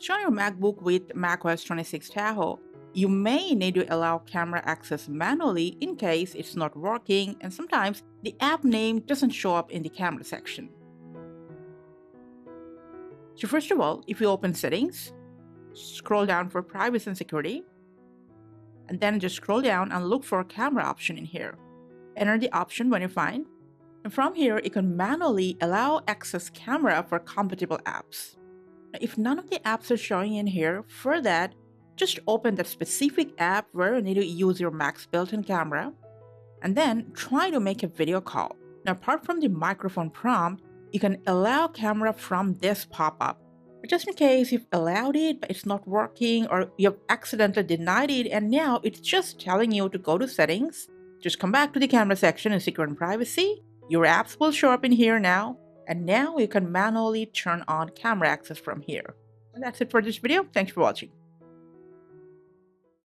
So on your MacBook with macOS 26 Tahoe, you may need to allow camera access manually in case it's not working, and sometimes the app name doesn't show up in the camera section. So first of all, if you open Settings, scroll down for Privacy and Security, and then just scroll down and look for a camera option in here. Enter the option when you find, and from here you can manually allow access camera for compatible apps. Now, if none of the apps are showing in here, for that, just open that specific app where you need to use your Mac's built-in camera, and then try to make a video call. Now, apart from the microphone prompt, you can allow camera from this pop-up. But just in case you've allowed it, but it's not working, or you've accidentally denied it, and now it's just telling you to go to Settings, just come back to the camera section in Secure and Privacy. Your apps will show up in here now, and now you can manually turn on camera access from here. And that's it for this video. Thanks for watching.